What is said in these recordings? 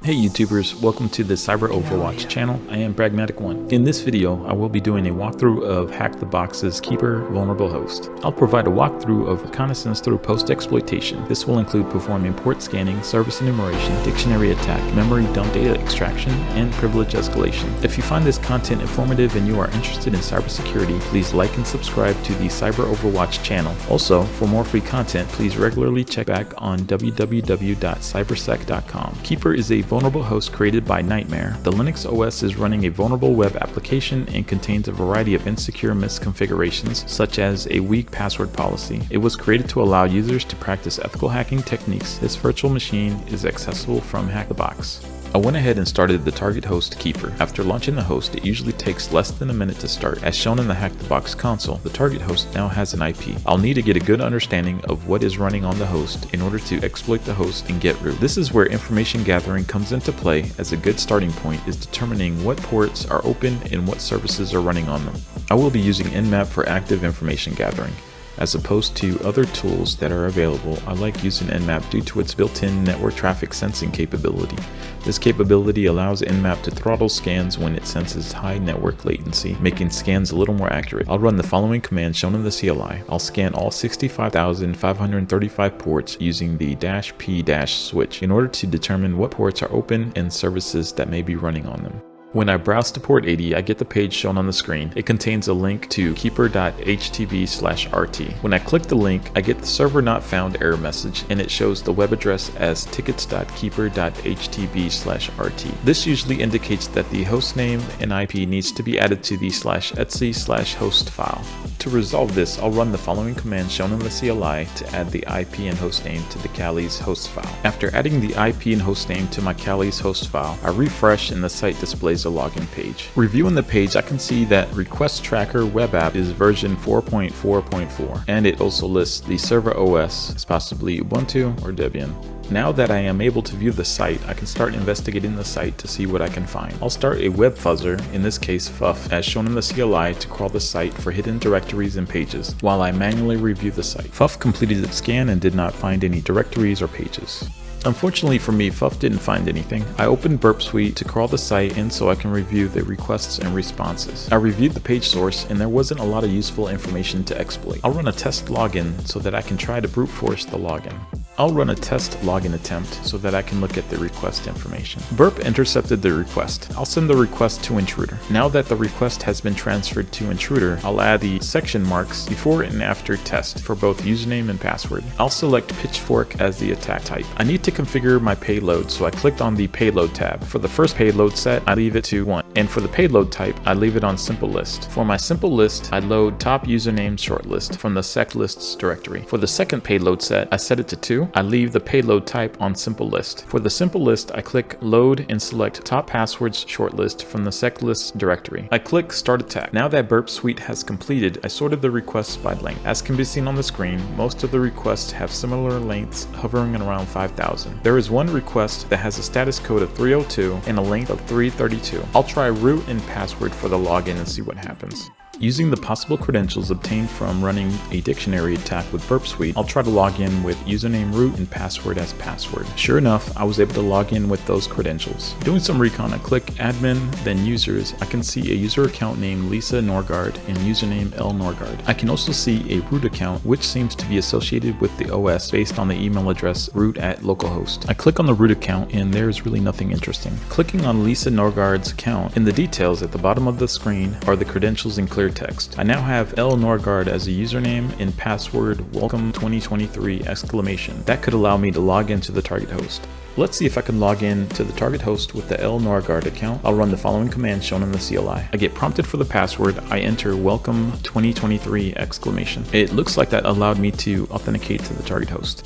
Hey YouTubers, welcome to the Cyber Overwatch channel. I am Pragmatic1. In this video, I will be doing a walkthrough of HackTheBox Keeper vulnerable host. I'll provide a walkthrough of reconnaissance through post-exploitation. This will include performing port scanning, service enumeration, dictionary attack, memory dump data extraction, and privilege escalation. If you find this content informative and you are interested in cybersecurity, please like and subscribe to the Cyber Overwatch channel. Also, for more free content, please regularly check back on www.cybersec.com. Keeper is a vulnerable host created by Nightmare. The Linux OS is running a vulnerable web application and contains a variety of insecure misconfigurations, such as a weak password policy. It was created to allow users to practice ethical hacking techniques. This virtual machine is accessible from HackTheBox. I went ahead and started the target host Keeper. After launching the host, it usually takes less than a minute to start. As shown in the HackTheBox console, the target host now has an IP. I'll need to get a good understanding of what is running on the host in order to exploit the host and get root. This is where information gathering comes into play, as a good starting point is determining what ports are open and what services are running on them. I will be using Nmap for active information gathering. As opposed to other tools that are available, I like using Nmap due to its built-in network traffic sensing capability. This capability allows Nmap to throttle scans when it senses high network latency, making scans a little more accurate. I'll run the following command shown in the CLI. I'll scan all 65,535 ports using the -p- switch in order to determine what ports are open and services that may be running on them. When I browse to port 80, I get the page shown on the screen. It contains a link to keeper.htb/rt. When I click the link, I get the server not found error message, and it shows the web address as tickets.keeper.htb/rt. This usually indicates that the host name and IP needs to be added to the /etc/host file. To resolve this, I'll run the following command shown in the CLI to add the IP and host name to the Kali's host file. After adding the IP and host name to my Kali's host file, I refresh and the site displays a login page. Reviewing the page, I can see that Request Tracker web app is version 4.4.4, and it also lists the server OS as possibly Ubuntu or Debian. Now that I am able to view the site, I can start investigating the site to see what I can find. I'll start a web fuzzer, in this case FUF, as shown in the CLI, to crawl the site for hidden directories and pages, while I manually review the site. FUF completed its scan and did not find any directories or pages. Unfortunately for me, FUF didn't find anything. I opened Burp Suite to crawl the site in so I can review the requests and responses. I reviewed the page source and there wasn't a lot of useful information to exploit. I'll run a test login so that I can try to brute force the login. I'll run a test login attempt so that I can look at the request information. Burp intercepted the request. I'll send the request to intruder. Now that the request has been transferred to intruder, I'll add the section marks before and after test for both username and password. I'll select pitchfork as the attack type. I need to configure my payload, so I clicked on the payload tab. For the first payload set, I leave it to 1. And for the payload type, I leave it on simple list. For my simple list, I load top username shortlist from the sec lists directory. For the second payload set, I set it to 2. I leave the payload type on simple list. For the simple list, I click load and select top passwords shortlist from the sec lists directory. I click start attack. Now that Burp Suite has completed, I sorted the requests by length. As can be seen on the screen, most of the requests have similar lengths, hovering at around 5,000. There is one request that has a status code of 302 and a length of 332. I'll try root and password for the login and see what happens. Using the possible credentials obtained from running a dictionary attack with Burp Suite, I'll try to log in with username root and password as password. Sure enough, I was able to log in with those credentials. Doing some recon, I click admin, then users. I can see a user account named Lisa Norgard and username L Norgard. I can also see a root account, which seems to be associated with the OS based on the email address root@localhost. I click on the root account and there's really nothing interesting. Clicking on Lisa Norgard's account, in the details at the bottom of the screen are the credentials in clear text. I now have L Norgard as a username and password welcome 2023 exclamation. That could allow me to log into the target host. Let's see if I can log in to the target host with the L Norgard account. I'll run the following command shown in the CLI. I get prompted for the password. I enter welcome 2023 exclamation. It looks like that allowed me to authenticate to the target host.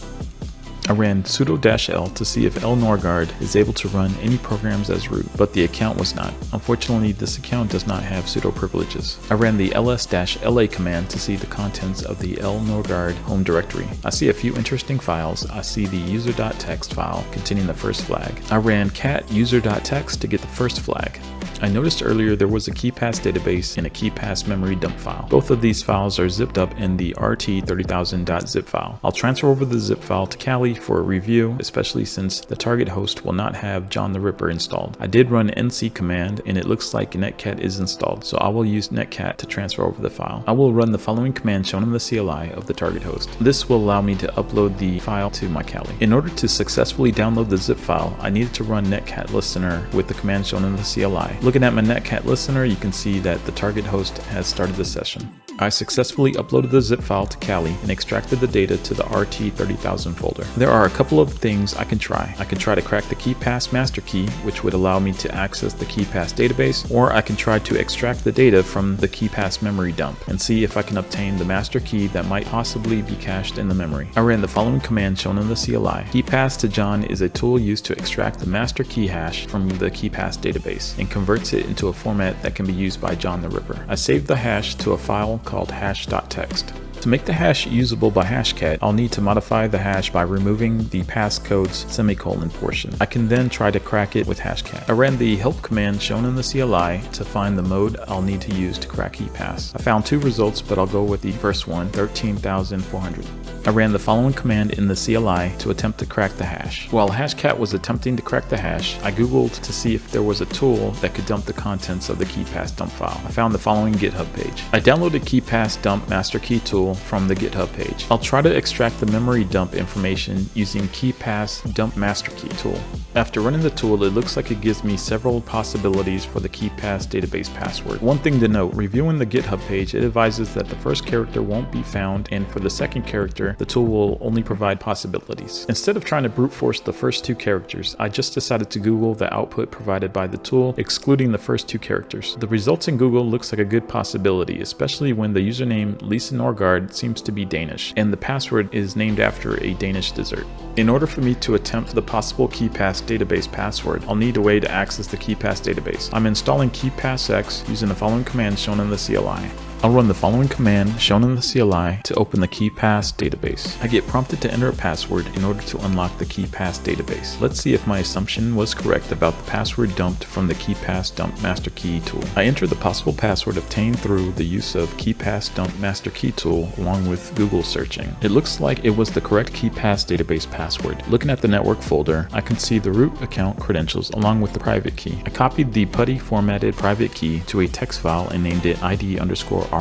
I ran sudo-l to see if L Norgard is able to run any programs as root, but the account was not. Unfortunately, this account does not have sudo privileges. I ran the ls-la command to see the contents of the L Norgard home directory. I see a few interesting files. I see the user.txt file containing the first flag. I ran cat user.txt to get the first flag. I noticed earlier there was a KeyPass database and a KeyPass memory dump file. Both of these files are zipped up in the rt30000.zip file. I'll transfer over the zip file to Kali for a review, especially since the target host will not have John the Ripper installed. I did run nc command and it looks like netcat is installed, so I will use netcat to transfer over the file. I will run the following command shown in the CLI of the target host. This will allow me to upload the file to my Kali. In order to successfully download the zip file, I needed to run netcat listener with the command shown in the CLI. Looking at my netcat listener, you can see that the target host has started the session. I successfully uploaded the zip file to Kali and extracted the data to the RT30000 folder. There are a couple of things I can try. I can try to crack the KeyPass master key, which would allow me to access the KeyPass database, or I can try to extract the data from the KeyPass memory dump and see if I can obtain the master key that might possibly be cached in the memory. I ran the following command shown in the CLI. KeyPass to John is a tool used to extract the master key hash from the KeyPass database and converts it into a format that can be used by John the Ripper. I saved the hash to a file called hash.txt. To make the hash usable by Hashcat, I'll need to modify the hash by removing the passcode's semicolon portion. I can then try to crack it with Hashcat. I ran the help command shown in the CLI to find the mode I'll need to use to crack KeyPass. I found two results, but I'll go with the first one, 13,400. I ran the following command in the CLI to attempt to crack the hash. While Hashcat was attempting to crack the hash, I googled to see if there was a tool that could dump the contents of the KeyPass dump file. I found the following GitHub page. I downloaded KeyPass dump master key tool from the GitHub page. I'll try to extract the memory dump information using KeyPass dump master key tool. After running the tool, it looks like it gives me several possibilities for the KeyPass database password. One thing to note, reviewing the GitHub page, it advises that the first character won't be found, and for the second character, the tool will only provide possibilities. Instead of trying to brute force the first two characters, I just decided to Google the output provided by the tool, excluding the first two characters. The results in Google looks like a good possibility, especially when the username Lisa Norgard seems to be Danish, and the password is named after a Danish dessert. In order for me to attempt the possible KeyPass database password, I'll need a way to access the KeyPass database. I'm installing KeyPassX using the following command shown in the CLI. I'll run the following command shown in the CLI to open the KeyPass database. I get prompted to enter a password in order to unlock the KeyPass database. Let's see if my assumption was correct about the password dumped from the KeyPass dump master key tool. I enter the possible password obtained through the use of KeyPass dump master key tool along with Google searching. It looks like it was the correct KeyPass database password. Looking at the network folder, I can see the root account credentials along with the private key. I copied the PuTTY formatted private key to a text file and named it ID_RSA.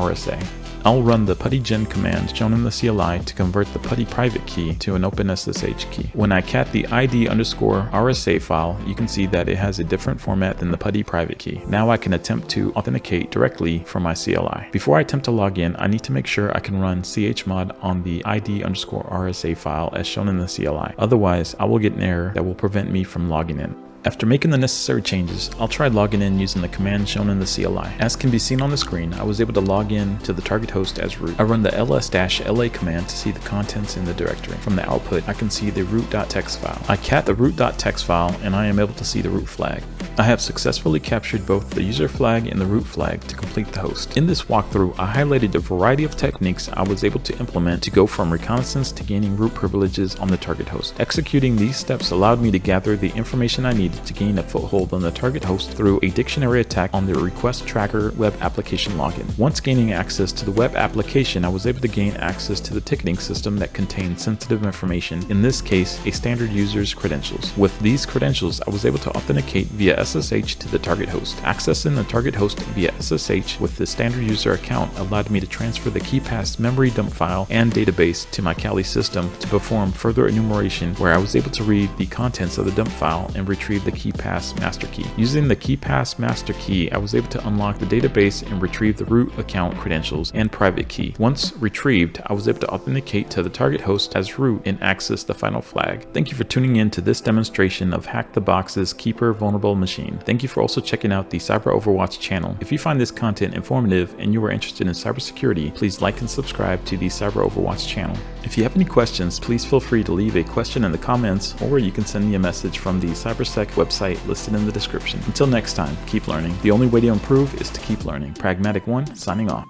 I'll run the puttygen command shown in the CLI to convert the PuTTY private key to an OpenSSH key. When I cat the ID_RSA file, you can see that it has a different format than the PuTTY private key. Now I can attempt to authenticate directly from my CLI. Before I attempt to log in, I need to make sure I can run chmod on the ID_RSA file as shown in the CLI. Otherwise, I will get an error that will prevent me from logging in. After making the necessary changes, I'll try logging in using the command shown in the CLI. As can be seen on the screen, I was able to log in to the target host as root. I run the ls-la command to see the contents in the directory. From the output, I can see the root.txt file. I cat the root.txt file and I am able to see the root flag. I have successfully captured both the user flag and the root flag to complete the host. In this walkthrough, I highlighted a variety of techniques I was able to implement to go from reconnaissance to gaining root privileges on the target host. Executing these steps allowed me to gather the information I needed to gain a foothold on the target host through a dictionary attack on the request tracker web application login. Once gaining access to the web application, I was able to gain access to the ticketing system that contained sensitive information, in this case, a standard user's credentials. With these credentials, I was able to authenticate via SSH to the target host. Accessing the target host via SSH with the standard user account allowed me to transfer the KeyPass memory dump file and database to my Kali system to perform further enumeration, where I was able to read the contents of the dump file and retrieve the KeyPass master key. Using the KeyPass master key, I was able to unlock the database and retrieve the root account credentials and private key. Once retrieved, I was able to authenticate to the target host as root and access the final flag. Thank you for tuning in to this demonstration of HackTheBox's Keeper vulnerable machine. Thank you for also checking out the Cyber Overwatch channel. If you find this content informative and you are interested in cybersecurity, please like and subscribe to the Cyber Overwatch channel. If you have any questions, please feel free to leave a question in the comments, or you can send me a message from the CyberSec website listed in the description. Until next time, keep learning. The only way to improve is to keep learning. Pragmatic One, signing off.